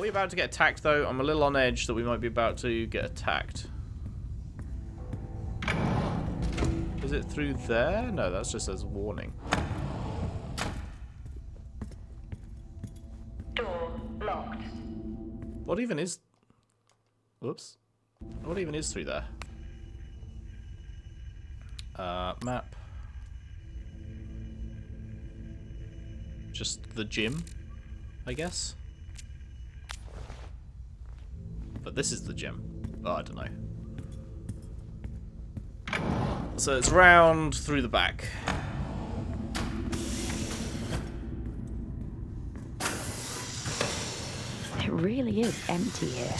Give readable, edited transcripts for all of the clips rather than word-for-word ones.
we about to get attacked, though? I'm a little on edge that we might be about to get attacked. Is it through there? No, that's just as a warning. Door locked. What even is... Whoops. What even is through there? Map. Just the gym, I guess. But this is the gym. Oh, I don't know. So it's round through the back. It really is empty here.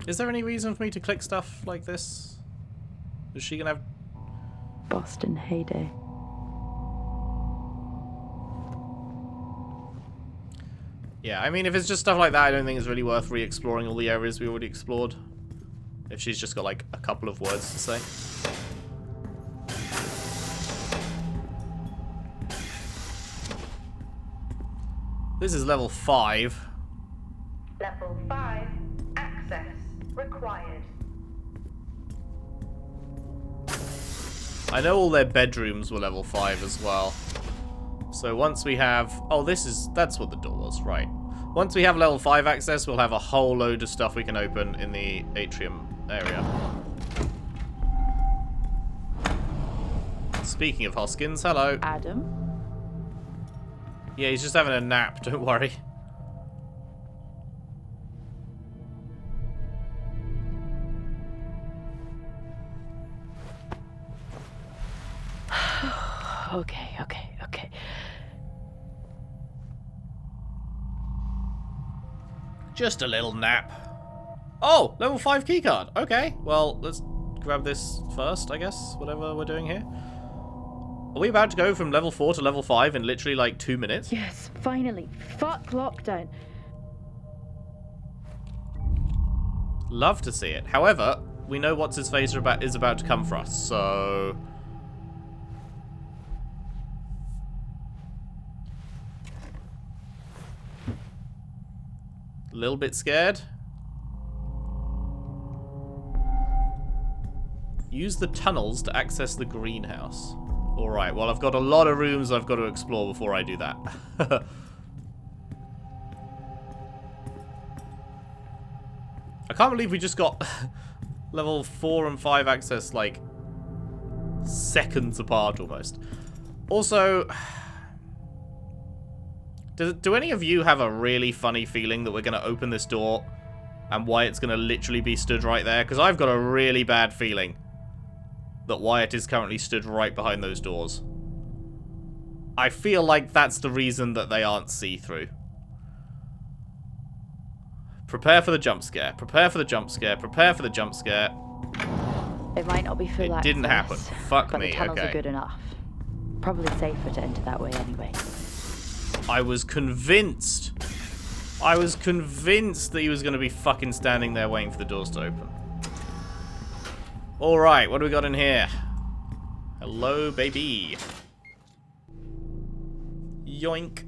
Is there any reason for me to click stuff like this? Is she gonna have... Boston heyday. Yeah, I mean, if it's just stuff like that, I don't think it's really worth re-exploring all the areas we already explored. If she's just got, like, a couple of words to say. This is level 5. Level 5. Access required. I know all their bedrooms were level 5 as well. So once we have... Oh, that's what the door was, right. Once we have level 5 access, we'll have a whole load of stuff we can open in the atrium area. Speaking of Hoskins, hello. Adam? Yeah, he's just having a nap, don't worry. Okay. Just a little nap. Oh, level 5 keycard. Okay, well, let's grab this first, I guess, whatever we're doing here. Are we about to go from level 4 to level 5 in literally like 2 minutes? Yes, finally. Fuck lockdown. Love to see it. However, we know what's his face is about to come for us, so... A little bit scared. Use the tunnels to access the greenhouse. Alright, well, I've got a lot of rooms I've got to explore before I do that. I can't believe we just got level 4 and 5 access, like, seconds apart almost. Also... Do any of you have a really funny feeling that we're going to open this door and Wyatt's going to literally be stood right there? Because I've got a really bad feeling that Wyatt is currently stood right behind those doors. I feel like that's the reason that they aren't see-through. Prepare for the jump scare. Prepare for the jump scare. Prepare for the jump scare. It might not be full access. It didn't happen. Fuck but me, the tunnels okay. are good enough. Probably safer to enter that way anyway. I was convinced. I was convinced that he was going to be fucking standing there waiting for the doors to open. Alright, what do we got in here? Hello, baby. Yoink.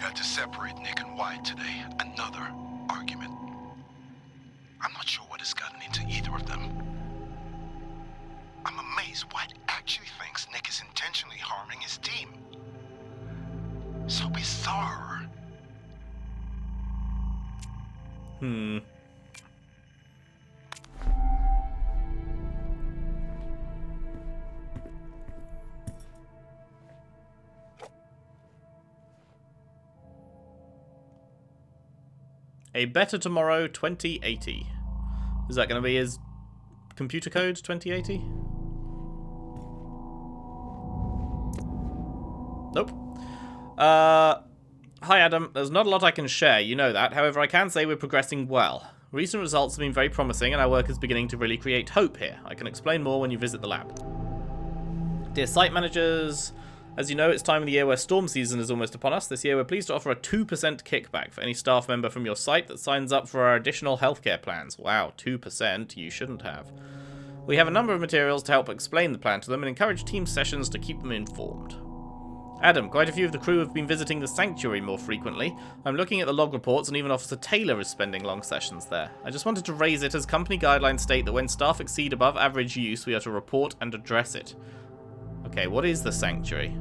Had to separate Nick and Wyatt today. Another argument. I'm not sure what has gotten into either of them. I'm amazed Wyatt actually thinks Nick is intentionally harming his team. So bizarre. A Better Tomorrow 2080. Is that going to be his computer code, 2080? Nope. Hi Adam, there's not a lot I can share, you know that. However, I can say we're progressing well. Recent results have been very promising and our work is beginning to really create hope here. I can explain more when you visit the lab. Dear site managers, As you know, it's time of the year where storm season is almost upon us. This year, we're pleased to offer a 2% kickback for any staff member from your site that signs up for our additional healthcare plans. Wow, 2%? You shouldn't have. We have a number of materials to help explain the plan to them and encourage team sessions to keep them informed. Adam, quite a few of the crew have been visiting the sanctuary more frequently. I'm looking at the log reports and even Officer Taylor is spending long sessions there. I just wanted to raise it as company guidelines state that when staff exceed above average use, we are to report and address it. Okay, what is the sanctuary?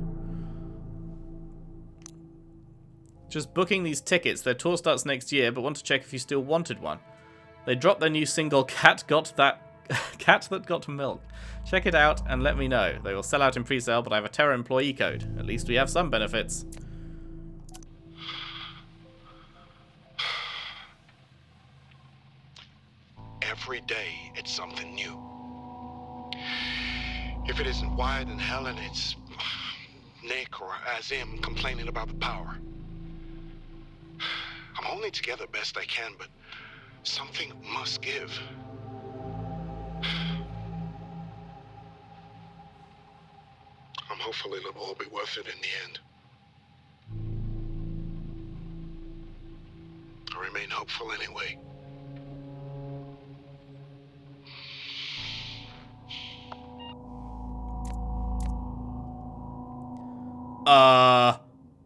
Just booking these tickets. Their tour starts next year, but want to check if you still wanted one. They dropped their new single, Cat That Got Milk. Check it out and let me know. They will sell out in pre-sale, but I have a Terra employee code. At least we have some benefits. Every day, it's something new. If it isn't Wyatt and Helen, it's Nick or Azim complaining about the power. I'm holding together best I can, but something must give. I'm hopeful it'll all be worth it in the end. I remain hopeful anyway.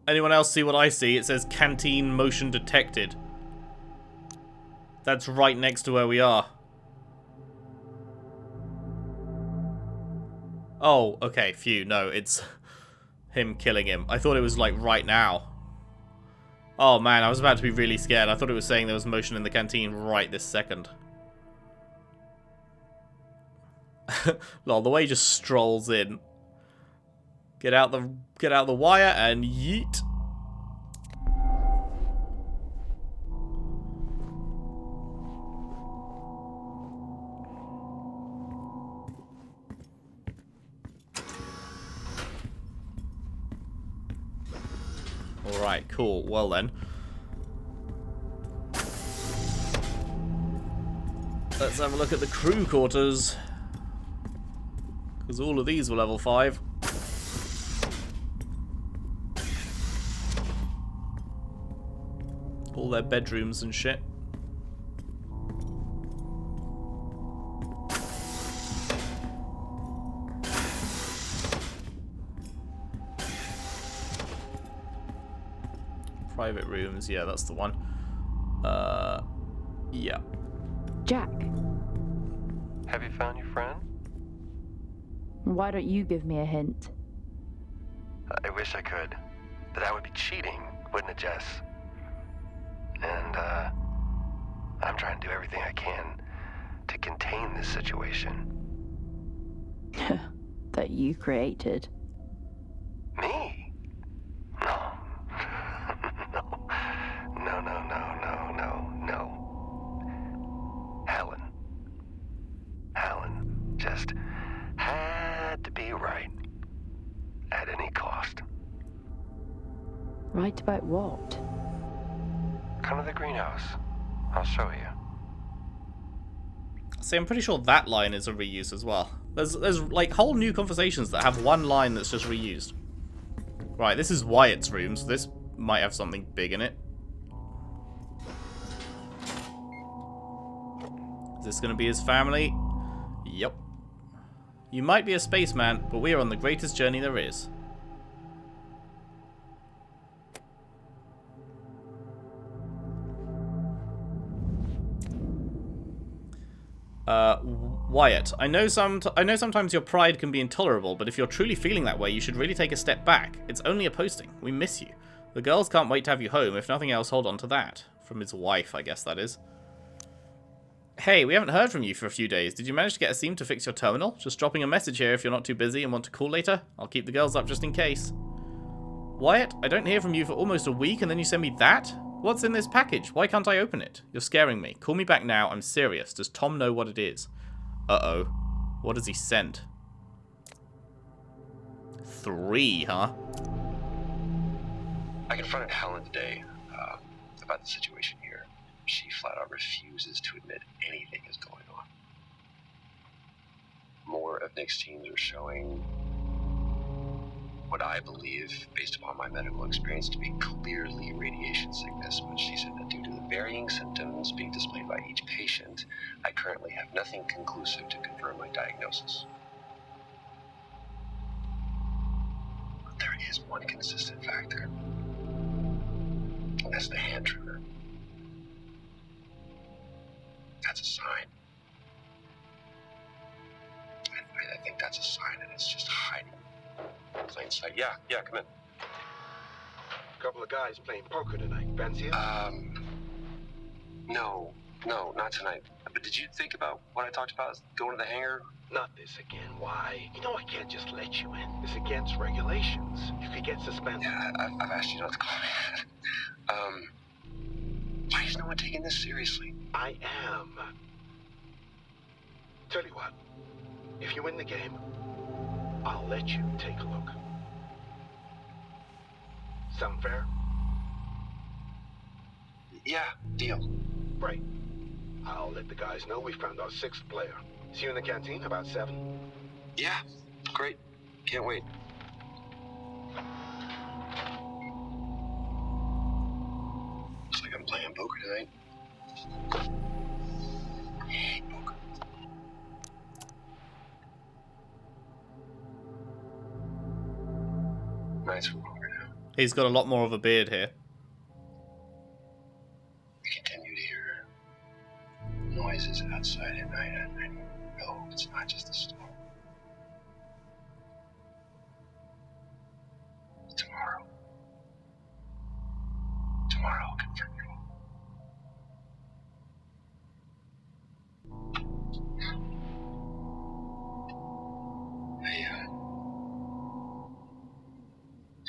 Anyone else see what I see? It says canteen motion detected. That's right next to where we are. Oh, okay, phew, no, it's him killing him. I thought it was, like, right now. Oh, man, I was about to be really scared. I thought it was saying there was motion in the canteen right this second. Lol, the way he just strolls in. Get out the wire and yeet. Alright, cool. Well then. Let's have a look at the crew quarters. Because all of these were level 5. All their bedrooms and shit. Private rooms, yeah, that's the one. Yeah. Jack, Have you found your friend? why don't you give me a hint? I wish I could. But that would be cheating, wouldn't it, Jess? And, I'm trying to do everything I can to contain this situation. That you created. Me? No. No. Helen just had to be right. At any cost. Right about what? Come to the greenhouse. I'll show you. See, I'm pretty sure that line is a reuse as well. There's like whole new conversations that have one line that's just reused. Right, this is Wyatt's room, so this might have something big in it. Is this going to be his family? Yep. You might be a spaceman, but we are on the greatest journey there is. Wyatt, I know sometimes your pride can be intolerable, but if you're truly feeling that way, you should really take a step back. It's only a posting. We miss you. The girls can't wait to have you home. If nothing else, hold on to that. From his wife, I guess that is. Hey, we haven't heard from you for a few days. Did you manage to get a seam to fix your terminal? Just dropping a message here if you're not too busy and want to call later. I'll keep the girls up just in case. Wyatt, I don't hear from you for almost a week and then you send me that? What's in this package? Why can't I open it? You're scaring me. Call me back now. I'm serious. Does Tom know what it is? Uh-oh. What does he send? 3, huh? I confronted Helen today about the situation here. She flat out refuses to admit anything is going on. More of Nick's teams are showing what I believe, based upon my medical experience, to be clearly radiation sickness, but she said that due to the varying symptoms being displayed by each patient, I currently have nothing conclusive to confirm my diagnosis. But there is one consistent factor, and that's the hand trigger. That's a sign. I think that's a sign, and it's just hiding in plain sight. Yeah, come in. Couple of guys playing poker tonight. Fancy it? No, not tonight. But did you think about what I talked about? Going to the hangar? Not this again. Why? You know I can't just let you in. It's against regulations. You could get suspended. Yeah, I've asked you not to call me that. Why is no one taking this seriously? I am. Tell you what. If you win the game, I'll let you take a look. Sound fair? Yeah, deal. Great. I'll let the guys know we found our 6th player. See you in the canteen about 7. Yeah, great. Can't wait. Looks like I'm playing poker tonight. I hate poker. Nice one over now. He's got a lot more of a beard here. I continue to hear noises outside at night, and I know it's not just the storm. Tomorrow I'll confirm it all.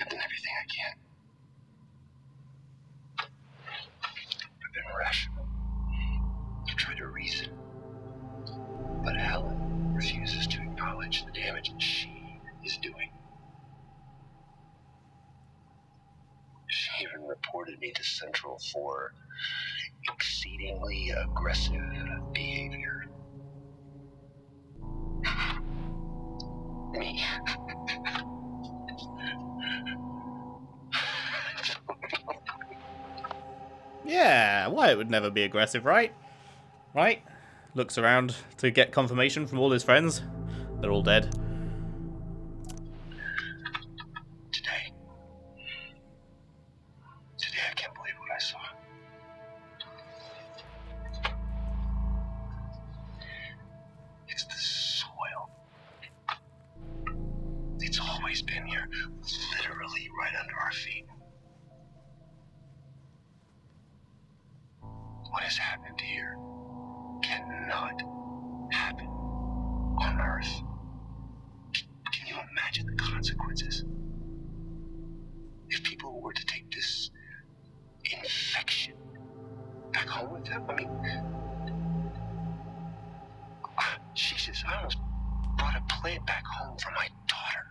I've done everything I can. I've been rational. I've tried to reason. But Helen refuses to acknowledge the damage that she is doing. She even reported me to Central for exceedingly aggressive behavior. Me. Yeah, Wyatt would never be aggressive, right? Right? Looks around to get confirmation from all his friends. They're all dead. Today I can't believe what I saw. It's the soil. It's always been here, literally right under our feet. What has happened here cannot happen on Earth. Can you imagine the consequences? If people were to take this infection back home with them, I mean, Jesus, I almost brought a plant back home for my daughter.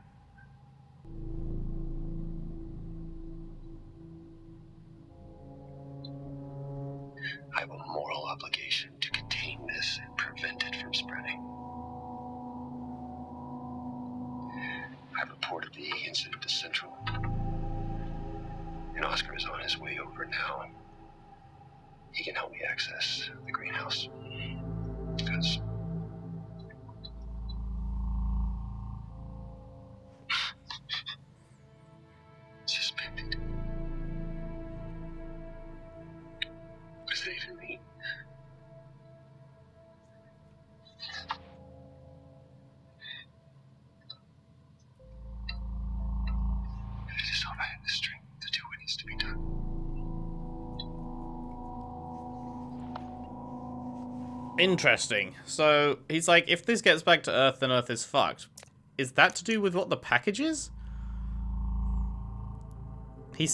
I have a moral obligation to contain this and prevent it from spreading. I've reported the incident to Central. And Oscar is on his way over now. He can help me access the greenhouse. Because suspended. What does that even mean? I just hope I have the strength to do what needs to be done. Interesting. So, he's like, if this gets back to Earth, then Earth is fucked. Is that to do with what the package is? He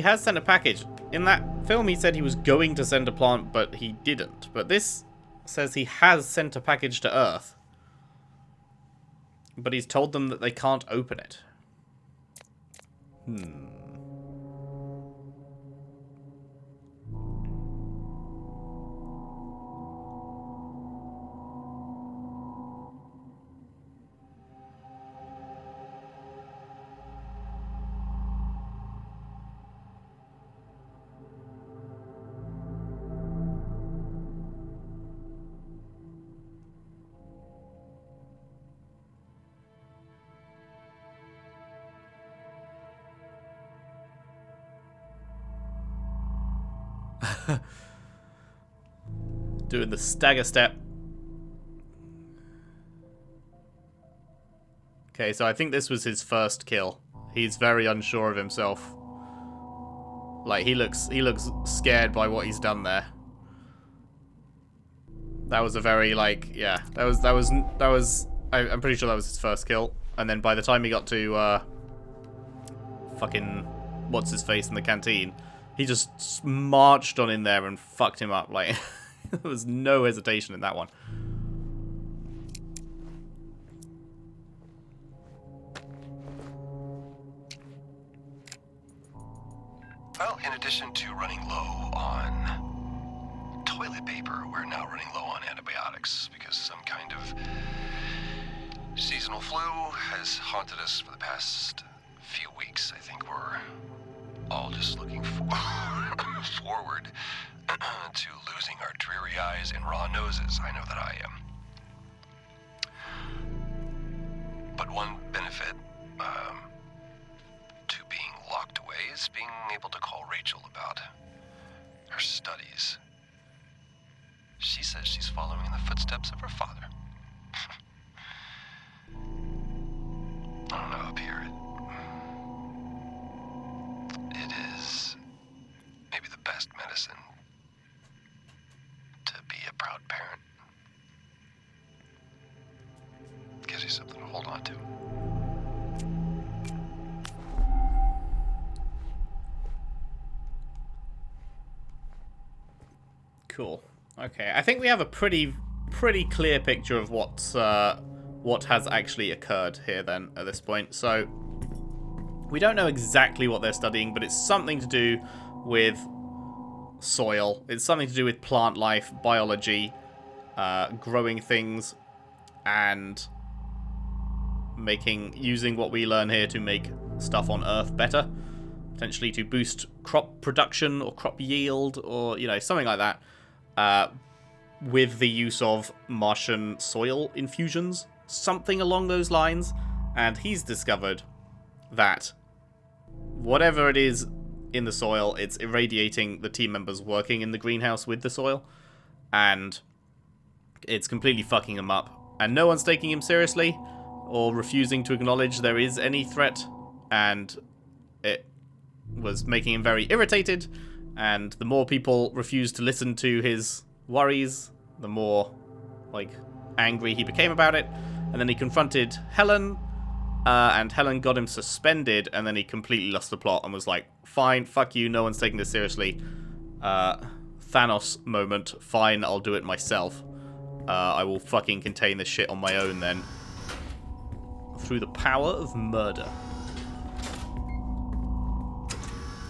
has sent a package. In that film, he said he was going to send a plant, but he didn't. But this says he has sent a package to Earth. But he's told them that they can't open it. Doing the stagger step. Okay, so I think this was his first kill. He's very unsure of himself. Like, he looks scared by what he's done there. That was a very, like, yeah, I'm pretty sure that was his first kill. And then by the time he got to, fucking, what's-his-face in the canteen, he just marched on in there and fucked him up. Like, there was no hesitation in that one. Well, in addition to running low on toilet paper, we're now running low on antibiotics because some kind of seasonal flu has haunted us for the past few weeks. I think we're all just looking forward to losing our dreary eyes and raw noses. I know that I am. But one benefit to being locked away is being able to call Rachel about her studies. She says she's following in the footsteps of her father. I don't know, up here it is maybe the best medicine to be a proud parent. Gives you something to hold on to. Cool. Okay, I think we have a pretty clear picture of what has actually occurred here then at this point. So we don't know exactly what they're studying, but it's something to do with soil. It's something to do with plant life, biology, growing things, and using what we learn here to make stuff on Earth better. Potentially to boost crop production or crop yield or, you know, something like that. With the use of Martian soil infusions, something along those lines. And he's discovered that whatever it is in the soil, it's irradiating the team members working in the greenhouse with the soil. And it's completely fucking them up. And no one's taking him seriously or refusing to acknowledge there is any threat. And it was making him very irritated. And the more people refused to listen to his worries, the more, like, angry he became about it. And then he confronted Helen, and Helen got him suspended, and then he completely lost the plot and was like, fine, fuck you, no one's taking this seriously. Thanos moment, fine, I'll do it myself. I will fucking contain this shit on my own then. Through the power of murder.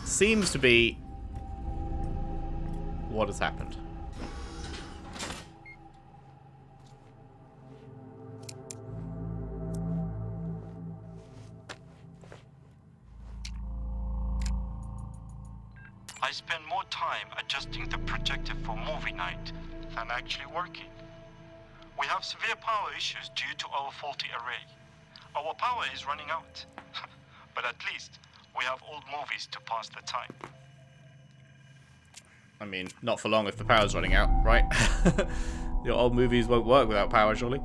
Seems to be what has happened. I spend more time adjusting the projector for movie night than actually working. We have severe power issues due to our faulty array. Our power is running out. But at least we have old movies to pass the time. I mean, not for long if the power's running out, right? Your old movies won't work without power, surely.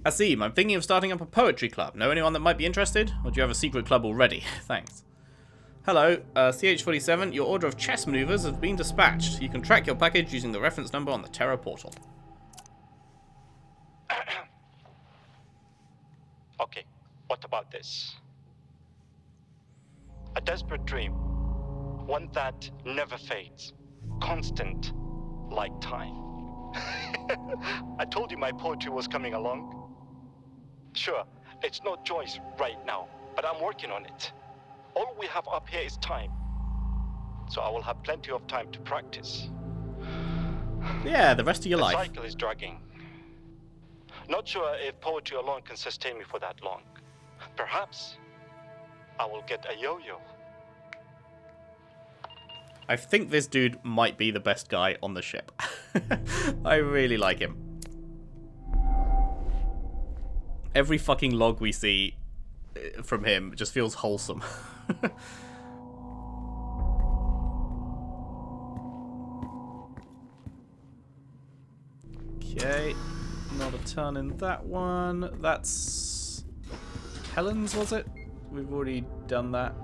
Asim, I'm thinking of starting up a poetry club. Know anyone that might be interested? Or do you have a secret club already? Thanks. Hello, CH47, your order of chess maneuvers has been dispatched. You can track your package using the reference number on the Terra portal. Okay, what about this? A desperate dream. One that never fades. Constant, like time. I told you my poetry was coming along. Sure, it's no choice right now, but I'm working on it. All we have up here is time. So I will have plenty of time to practice. Yeah, the rest of your life. The cycle is dragging. Not sure if poetry alone can sustain me for that long. Perhaps I will get a yo-yo. I think this dude might be the best guy on the ship. I really like him. Every fucking log we see from him just feels wholesome. Okay. Not a ton in that one. That's Helen's, was it? We've already done that.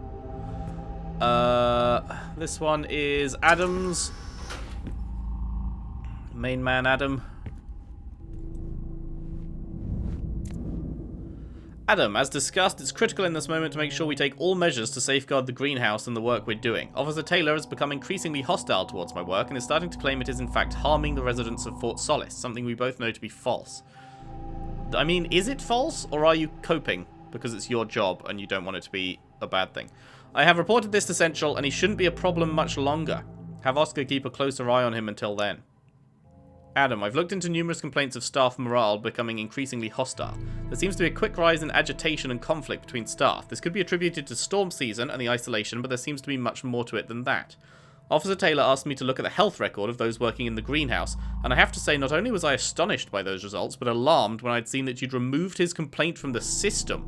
This one is Adam's. Main man Adam. Adam, as discussed, it's critical in this moment to make sure we take all measures to safeguard the greenhouse and the work we're doing. Officer Taylor has become increasingly hostile towards my work and is starting to claim it is in fact harming the residents of Fort Solis, something we both know to be false. I mean, is it false, or are you coping because it's your job and you don't want it to be a bad thing? I have reported this to Central and he shouldn't be a problem much longer. Have Oscar keep a closer eye on him until then. Adam, I've looked into numerous complaints of staff morale becoming increasingly hostile. There seems to be a quick rise in agitation and conflict between staff. This could be attributed to storm season and the isolation, but there seems to be much more to it than that. Officer Taylor asked me to look at the health record of those working in the greenhouse, and I have to say not only was I astonished by those results, but alarmed when I'd seen that you'd removed his complaint from the system.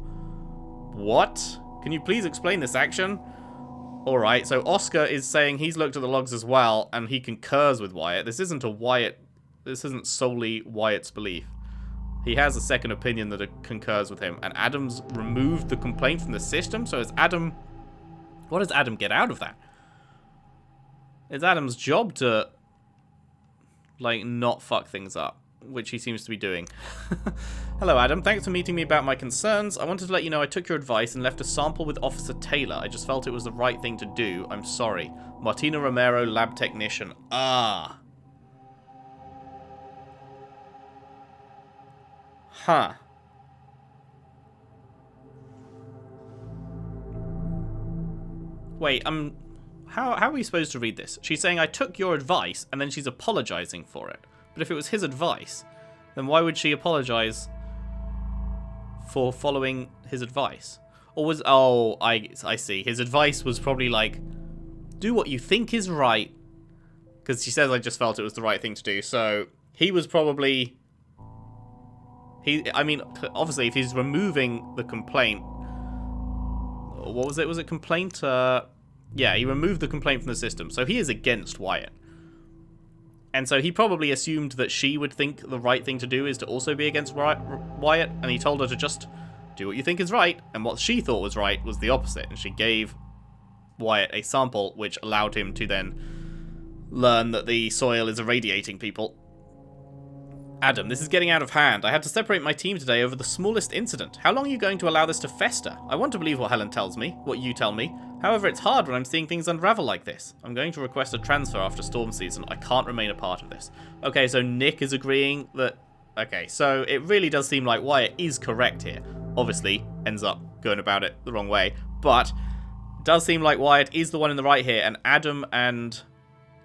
What? Can you please explain this action? Alright, so Oscar is saying he's looked at the logs as well, and he concurs with Wyatt. This isn't solely Wyatt's belief. He has a second opinion that concurs with him, and Adam's removed the complaint from the system, so is Adam... What does Adam get out of that? It's Adam's job to, like, not fuck things up, which he seems to be doing. Hello, Adam. Thanks for meeting me about my concerns. I wanted to let you know I took your advice and left a sample with Officer Taylor. I just felt it was the right thing to do. I'm sorry. Martina Romero, lab technician. Ah. Huh. Wait, how are we supposed to read this? She's saying I took your advice, and then she's apologizing for it. But if it was his advice, then why would she apologize for following his advice? Or was... Oh, I see. His advice was probably like, do what you think is right. Because she says I just felt it was the right thing to do. So he was probably... I mean, obviously, if he's removing the complaint... What was it? Was it complaint? Yeah, he removed the complaint from the system. So he is against Wyatt. And so he probably assumed that she would think the right thing to do is to also be against Wyatt. And he told her to just do what you think is right. And what she thought was right was the opposite. And she gave Wyatt a sample which allowed him to then learn that the soil is irradiating people. Adam, this is getting out of hand. I had to separate my team today over the smallest incident. How long are you going to allow this to fester? I want to believe what Helen tells me, what you tell me. However, it's hard when I'm seeing things unravel like this. I'm going to request a transfer after storm season. I can't remain a part of this. Okay, so Nick is agreeing that... Okay, so it really does seem like Wyatt is correct here. Obviously, ends up going about it the wrong way. But it does seem like Wyatt is the one in the right here. And Adam and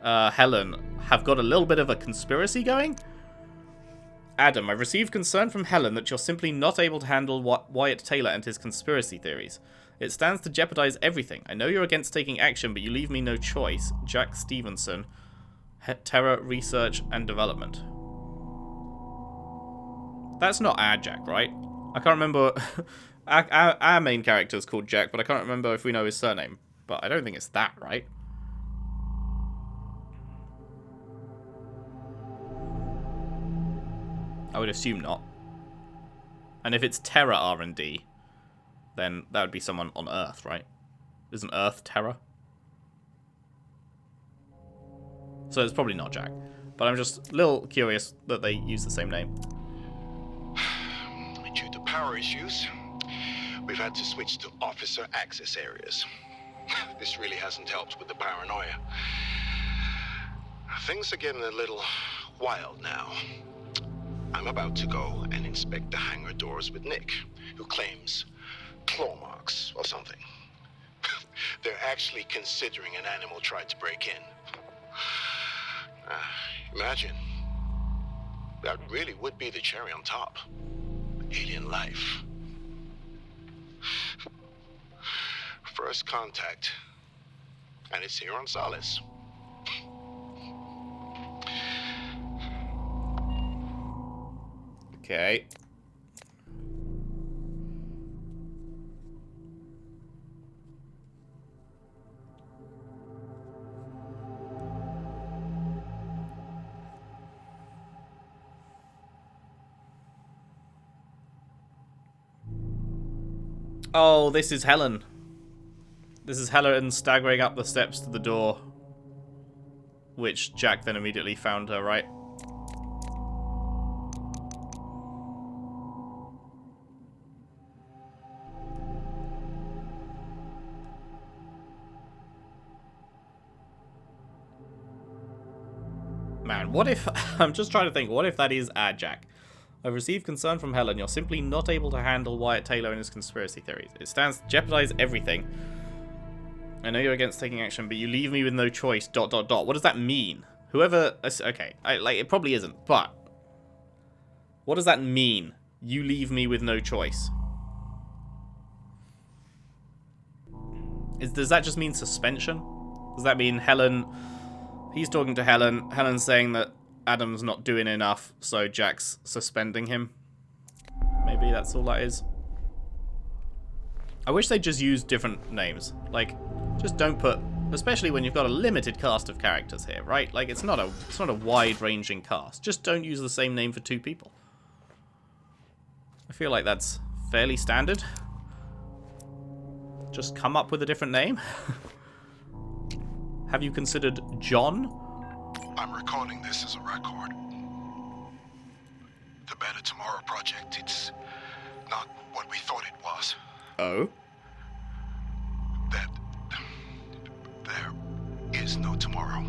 Helen have got a little bit of a conspiracy going. Adam, I've received concern from Helen that you're simply not able to handle Wyatt Taylor and his conspiracy theories. It stands to jeopardize everything. I know you're against taking action, but you leave me no choice. Jack Stevenson, Terror Research and Development. That's not our Jack, right? I can't remember. Our main character is called Jack, but I can't remember if we know his surname. But I don't think it's that, right? I would assume not. And if it's Terra R&D, then that would be someone on Earth, right? Isn't Earth Terra? So it's probably not Jack. But I'm just a little curious that they use the same name. Due to power issues, we've had to switch to officer access areas. This really hasn't helped with the paranoia. Things are getting a little wild now. I'm about to go and inspect the hangar doors with Nick, who claims claw marks or something. They're actually considering an animal tried to break in. Imagine. That really would be the cherry on top. Alien life. First contact. And it's here on Solis. Okay. Oh, this is Helen. This is Helen staggering up the steps to the door. Which Jack then immediately found her, right? Man, what if... I'm just trying to think, what if that is Jack? I've received concern from Helen. You're simply not able to handle Wyatt Taylor and his conspiracy theories. It stands to jeopardize everything. I know you're against taking action, but you leave me with no choice, ... What does that mean? Whoever... Okay, it probably isn't, but... What does that mean? You leave me with no choice. Does that just mean suspension? Does that mean Helen... He's talking to Helen. Helen's saying that Adam's not doing enough, so Jack's suspending him. Maybe that's all that is. I wish they'd just use different names. Like, just don't put... Especially when you've got a limited cast of characters here, right? Like, it's not a wide-ranging cast. Just don't use the same name for two people. I feel like that's fairly standard. Just come up with a different name. Have you considered John? I'm recording this as a record. The Better Tomorrow project, it's not what we thought it was. Oh? That there is no tomorrow.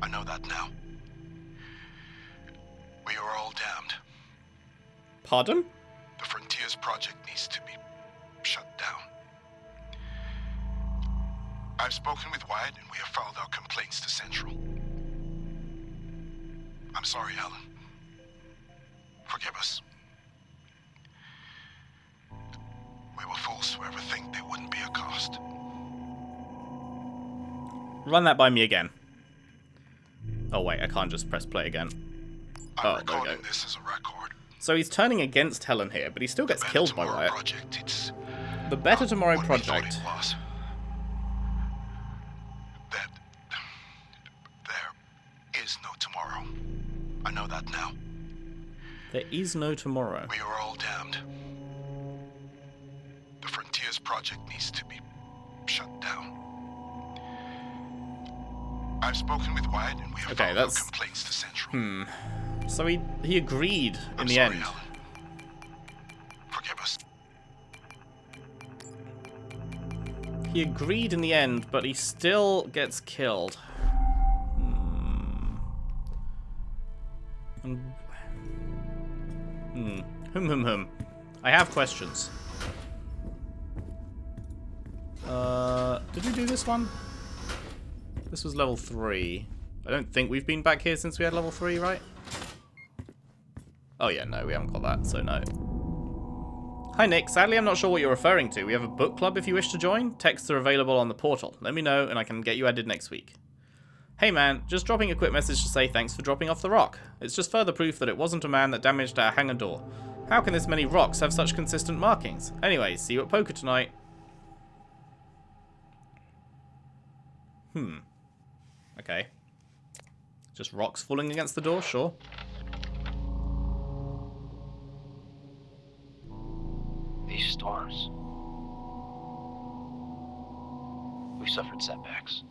I know that now. We are all damned. Pardon? The Frontiers project needs to be shut down. I've spoken with Wyatt and we have filed our complaints to Central. I'm sorry, Helen. Forgive us. We were fools to ever think there wouldn't be a cost. Run that by me again. Oh wait, I can't just press play again. I'm there we go. recording this as a record. So he's turning against Helen here, but he still gets The Better killed by Tomorrow Wyatt. project, it's The Better not Tomorrow what we thought project. it was. That there is no tomorrow. I know that now. There is no tomorrow. We are all damned. The Frontiers project needs to be shut down. I've spoken with Wyatt and we have Okay, filed our that's... complaints to Central. So he agreed in I'm the sorry, end. Helen. Forgive us. He agreed in the end, but he still gets killed. I have questions. Did we do this one? This was level 3. I don't think we've been back here since we had level 3, right? Oh yeah, no, we haven't got that, so no. Hi Nick, sadly I'm not sure what you're referring to. We have a book club if you wish to join. Texts are available on the portal. Let me know and I can get you added next week. Hey man, just dropping a quick message to say thanks for dropping off the rock. It's just further proof that it wasn't a man that damaged our hangar door. How can this many rocks have such consistent markings? Anyway, see you at poker tonight. Okay. Just rocks falling against the door, sure. These storms. We've suffered setbacks.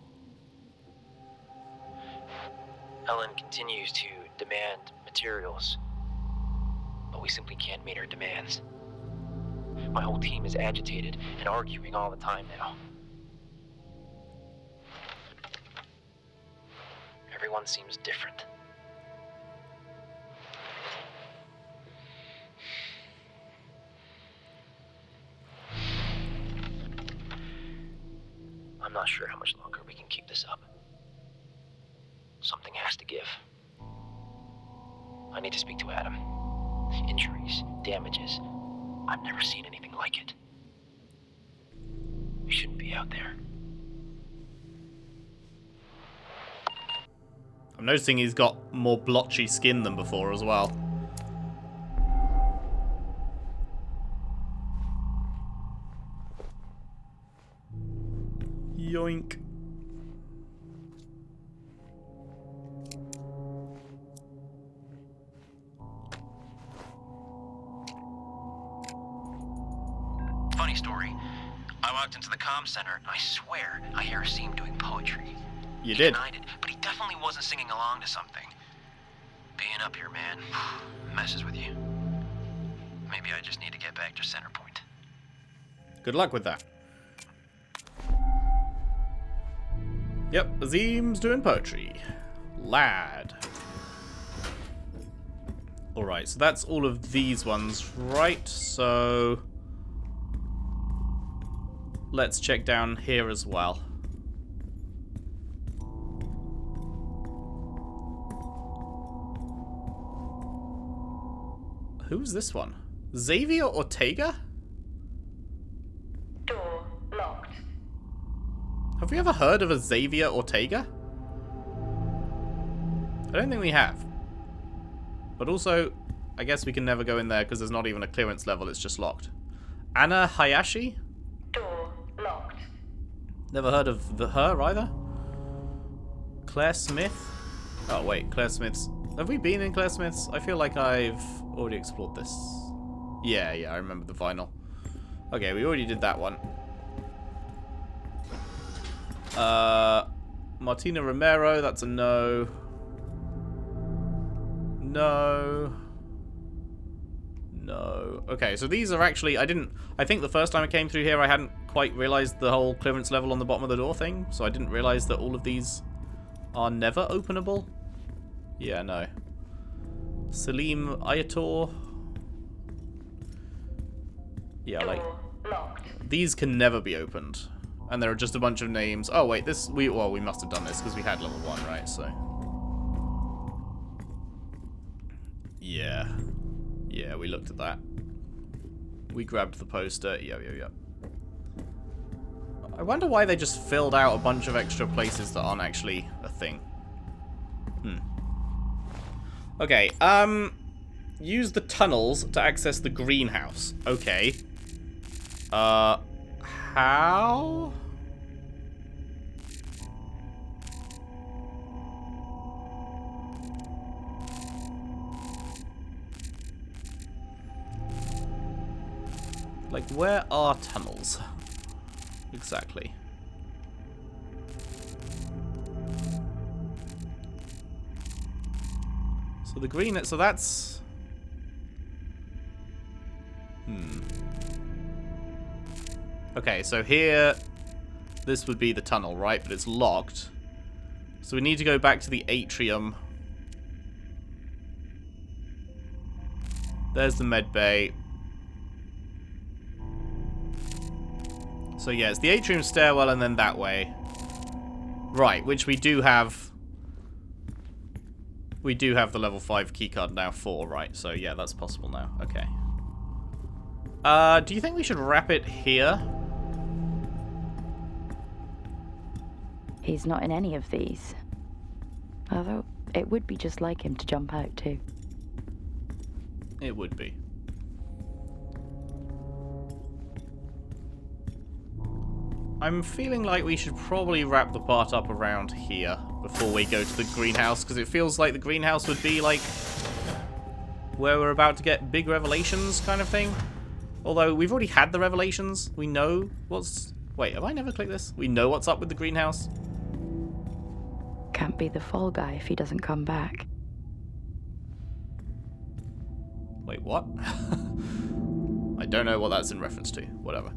Helen continues to demand materials, but we simply can't meet her demands. My whole team is agitated and arguing all the time now. Everyone seems different. I'm not sure how much longer we can keep this up. Something has to give. I need to speak to Adam. Injuries, damages. I've never seen anything like it. We shouldn't be out there. I'm noticing he's got more blotchy skin than before as well. Yoink. Funny story. I walked into the comm center, and I swear I hear Asim doing poetry. You He did. denied it, but he definitely wasn't singing along to something. Being up here, man, messes with you. Maybe I just need to get back to center point. Good luck with that. Yep, Azim's doing poetry. Lad. Alright, so that's all of these ones, right? So let's check down here as well. Who's this one? Xavier Ortega? Door locked. Have we ever heard of a Xavier Ortega? I don't think we have. But also, I guess we can never go in there because there's not even a clearance level, it's just locked. Anna Hayashi? Door locked. Never heard of her either. Claire Smith? Oh wait, Claire Smith's... Have we been in Claire Smith's? I feel like I've already explored this. Yeah, I remember the vinyl. Okay, we already did that one. Martina Romero, that's a no. No. No. Okay, so these are actually... I think the first time I came through here I hadn't quite realised the whole clearance level on the bottom of the door thing, so I didn't realise that all of these are never openable. Yeah, no. Salim Ayator. Yeah, like... Door locked. These can never be opened. And there are just a bunch of names. Oh, wait, this... we must have done this because we had level 1, right? So... Yeah. Yeah, we looked at that. We grabbed the poster. Yep. I wonder why they just filled out a bunch of extra places that aren't actually a thing. Okay, use the tunnels to access the greenhouse. Okay. How? Like, where are tunnels? Exactly. So the green... So that's... Okay, so here... This would be the tunnel, right? But it's locked. So we need to go back to the atrium. There's the med bay. So yeah, it's the atrium stairwell and then that way. Right, which we do have... We do have the level 5 keycard now for, right? So yeah, that's possible now. Okay. Do you think we should wrap it here? He's not in any of these. Although, it would be just like him to jump out too. It would be. I'm feeling like we should probably wrap the part up around here before we go to the greenhouse, because it feels like the greenhouse would be like where we're about to get big revelations kind of thing. Although we've already had the revelations. We know what's... Wait, have I never clicked this? We know what's up with the greenhouse. Can't be the fall guy if he doesn't come back. Wait, what? I don't know what that's in reference to. Whatever.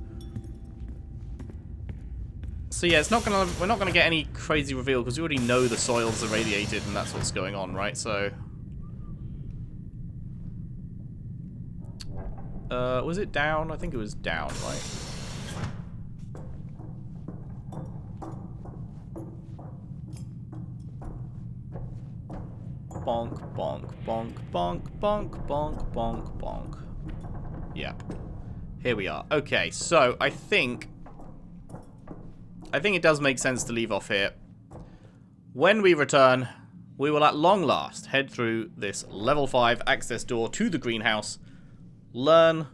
So yeah, it's not gonna. We're not gonna get any crazy reveal because we already know the soils are radiated and that's what's going on, right? So, was it down? I think it was down, right? Bonk, bonk, bonk, bonk, bonk, bonk, bonk, bonk. Yep. Here we are. Okay, so I think it does make sense to leave off here. When we return, we will at long last head through this level 5 access door to the greenhouse, learn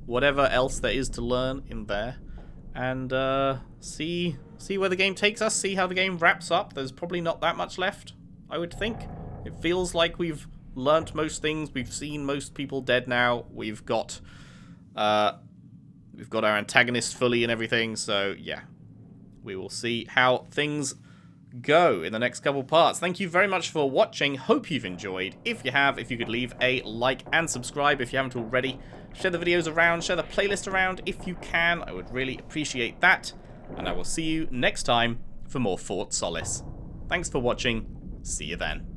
whatever else there is to learn in there, and see where the game takes us, see how the game wraps up. There's probably not that much left, I would think. It feels like we've learnt most things. We've seen most people dead now. We've got We've got our antagonist fully and everything, so yeah. We will see how things go in the next couple parts. Thank you very much for watching. Hope you've enjoyed. If you have, if you could leave a like and subscribe if you haven't already. Share the videos around, share the playlist around if you can. I would really appreciate that. And I will see you next time for more Fort Solis. Thanks for watching. See you then.